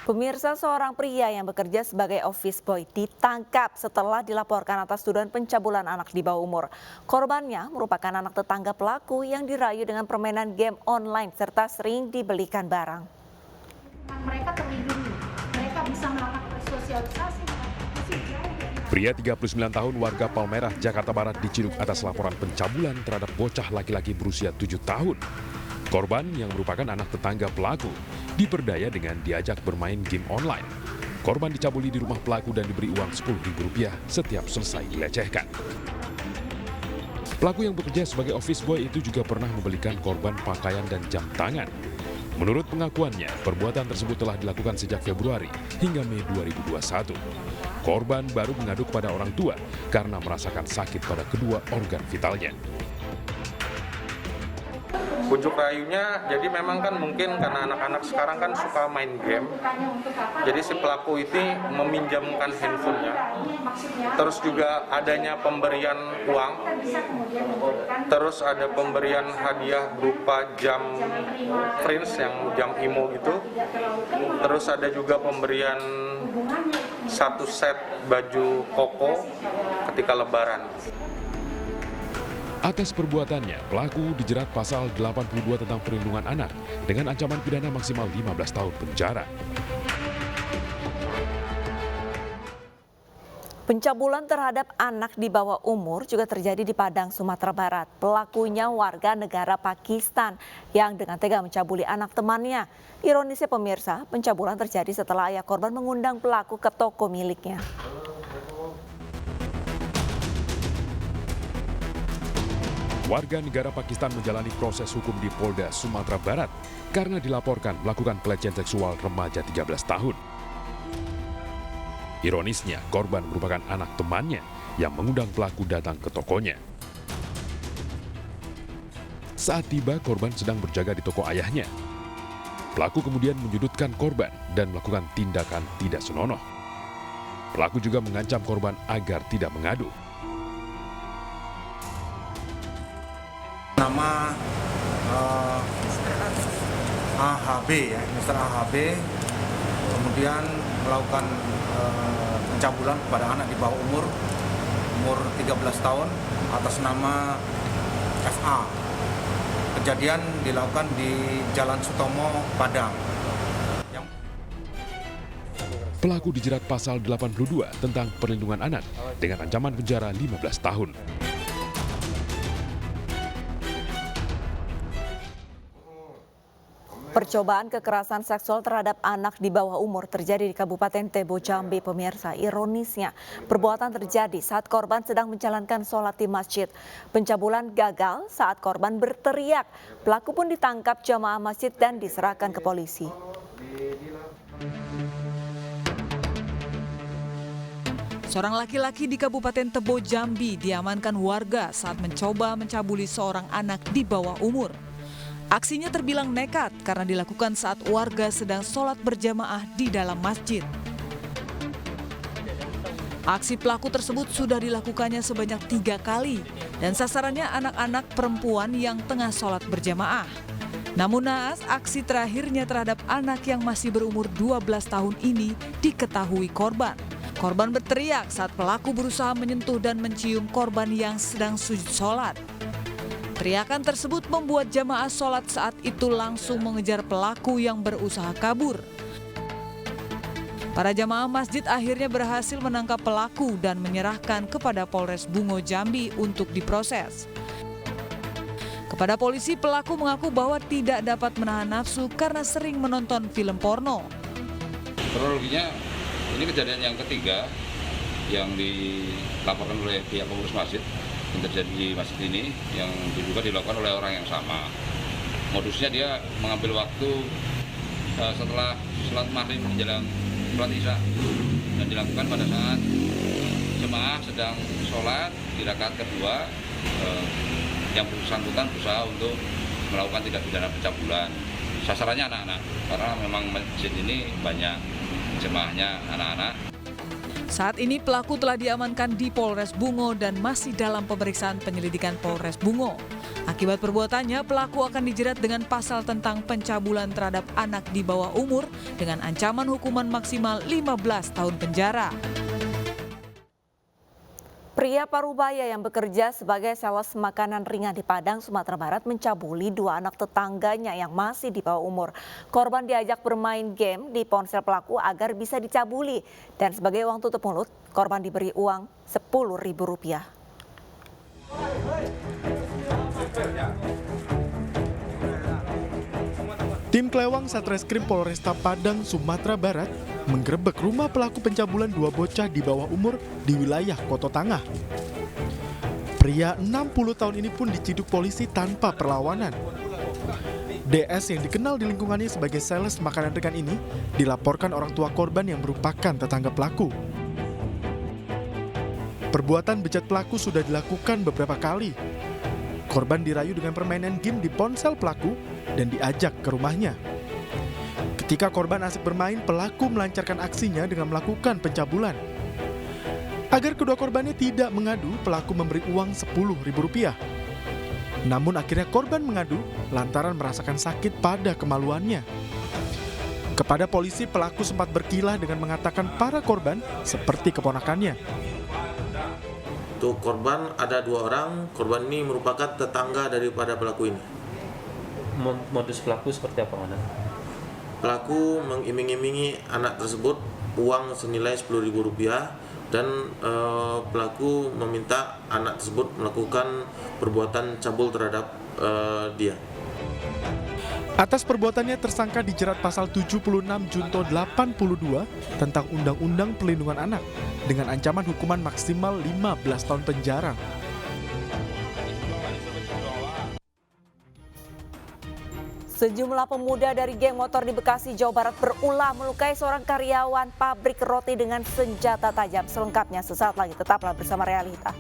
Pemirsa, seorang pria yang bekerja sebagai office boy ditangkap setelah dilaporkan atas tuduhan pencabulan anak di bawah umur. Korbannya merupakan anak tetangga pelaku yang dirayu dengan permainan game online serta sering dibelikan barang. Mereka terlindungi, mereka bisa melakukan sosialisasi. Pria 39 tahun warga Palmerah, Jakarta Barat diciduk atas laporan pencabulan terhadap bocah laki-laki berusia 7 tahun. Korban yang merupakan anak tetangga pelaku diperdaya dengan diajak bermain game online. Korban dicabuli di rumah pelaku dan diberi uang Rp10.000 setiap selesai dilecehkan. Pelaku yang bekerja sebagai office boy itu juga pernah membelikan korban pakaian dan jam tangan. Menurut pengakuannya, perbuatan tersebut telah dilakukan sejak Februari hingga Mei 2021. Korban baru mengadu kepada orang tua karena merasakan sakit pada kedua organ vitalnya. Bujuk rayunya, jadi memang kan mungkin karena anak-anak sekarang kan suka main game. Jadi si pelaku ini meminjamkan handphonenya. Terus juga adanya pemberian uang. Terus ada pemberian hadiah berupa jam Prince yang jam IMO gitu. Terus ada juga pemberian satu set baju koko ketika lebaran. Atas perbuatannya, pelaku dijerat pasal 82 tentang perlindungan anak dengan ancaman pidana maksimal 15 tahun penjara. Pencabulan terhadap anak di bawah umur juga terjadi di Padang, Sumatera Barat. Pelakunya warga negara Pakistan yang dengan tega mencabuli anak temannya. Ironisnya pemirsa, pencabulan terjadi setelah ayah korban mengundang pelaku ke toko miliknya. Warga negara Pakistan menjalani proses hukum di Polda Sumatera Barat karena dilaporkan melakukan pelecehan seksual remaja 13 tahun. Ironisnya, korban merupakan anak temannya yang mengundang pelaku datang ke tokonya. Saat tiba, korban sedang berjaga di toko ayahnya. Pelaku kemudian menyudutkan korban dan melakukan tindakan tidak senonoh. Pelaku juga mengancam korban agar tidak mengadu. Nama AHB ya, Mr. AHB kemudian melakukan pencabulan kepada anak di bawah umur 13 tahun atas nama FA. Kejadian dilakukan di Jalan Sutomo, Padang. Pelaku dijerat pasal 82 tentang perlindungan anak dengan ancaman penjara 15 tahun. Percobaan kekerasan seksual terhadap anak di bawah umur terjadi di Kabupaten Tebo Jambi, pemirsa. Ironisnya, perbuatan terjadi saat korban sedang menjalankan sholat di masjid. Pencabulan gagal saat korban berteriak. Pelaku pun ditangkap jamaah masjid dan diserahkan ke polisi. Seorang laki-laki di Kabupaten Tebo Jambi diamankan warga saat mencoba mencabuli seorang anak di bawah umur. Aksinya terbilang nekat karena dilakukan saat warga sedang sholat berjamaah di dalam masjid. Aksi pelaku tersebut sudah dilakukannya sebanyak 3 kali dan sasarannya anak-anak perempuan yang tengah sholat berjamaah. Namun naas, aksi terakhirnya terhadap anak yang masih berumur 12 tahun ini diketahui korban. Korban berteriak saat pelaku berusaha menyentuh dan mencium korban yang sedang sujud sholat. Teriakan tersebut membuat jamaah sholat saat itu langsung mengejar pelaku yang berusaha kabur. Para jamaah masjid akhirnya berhasil menangkap pelaku dan menyerahkan kepada Polres Bungo Jambi untuk diproses. Kepada polisi, pelaku mengaku bahwa tidak dapat menahan nafsu karena sering menonton film porno. Kronologinya, ini kejadian yang ketiga yang dilaporkan oleh pihak pengurus masjid yang terjadi di masjid ini, yang juga dilakukan oleh orang yang sama. Modusnya dia mengambil waktu setelah sholat maghrib menjelang sholat isya dan dilakukan pada saat jemaah sedang sholat di rakaat kedua. Yang bersangkutan berusaha untuk melakukan tindak pidana pencabulan. Sasarannya anak-anak karena memang masjid ini banyak jemaahnya anak-anak. Saat ini pelaku telah diamankan di Polres Bungo dan masih dalam pemeriksaan penyelidikan Polres Bungo. Akibat perbuatannya, pelaku akan dijerat dengan pasal tentang pencabulan terhadap anak di bawah umur dengan ancaman hukuman maksimal 15 tahun penjara. Pria Parubaya yang bekerja sebagai sales makanan ringan di Padang, Sumatera Barat mencabuli dua anak tetangganya yang masih di bawah umur. Korban diajak bermain game di ponsel pelaku agar bisa dicabuli. Dan sebagai uang tutup mulut, korban diberi uang Rp10.000. Tim Klewang Satreskrim Polresta Padang, Sumatera Barat menggerebek rumah pelaku pencabulan dua bocah di bawah umur di wilayah Koto Tangah. Pria 60 tahun ini pun diciduk polisi tanpa perlawanan. DS yang dikenal di lingkungannya sebagai sales makanan ringan ini dilaporkan orang tua korban yang merupakan tetangga pelaku. Perbuatan bejat pelaku sudah dilakukan beberapa kali. Korban dirayu dengan permainan game di ponsel pelaku dan diajak ke rumahnya. Ketika korban asik bermain, pelaku melancarkan aksinya dengan melakukan pencabulan. Agar kedua korbannya tidak mengadu, pelaku memberi uang Rp10.000. Namun akhirnya korban mengadu lantaran merasakan sakit pada kemaluannya. Kepada polisi, pelaku sempat berkilah dengan mengatakan para korban seperti keponakannya. Untuk korban ada 2 orang, korban ini merupakan tetangga daripada pelaku ini. Modus pelaku seperti apa, Mana? Pelaku mengiming-imingi anak tersebut uang senilai Rp10.000 dan pelaku meminta anak tersebut melakukan perbuatan cabul terhadap dia. Atas perbuatannya tersangka dijerat pasal 76 Junto 82 tentang Undang-Undang Perlindungan Anak dengan ancaman hukuman maksimal 15 tahun penjara. Sejumlah pemuda dari geng motor di Bekasi, Jawa Barat berulah melukai seorang karyawan pabrik roti dengan senjata tajam. Selengkapnya sesaat lagi, tetaplah bersama Realita.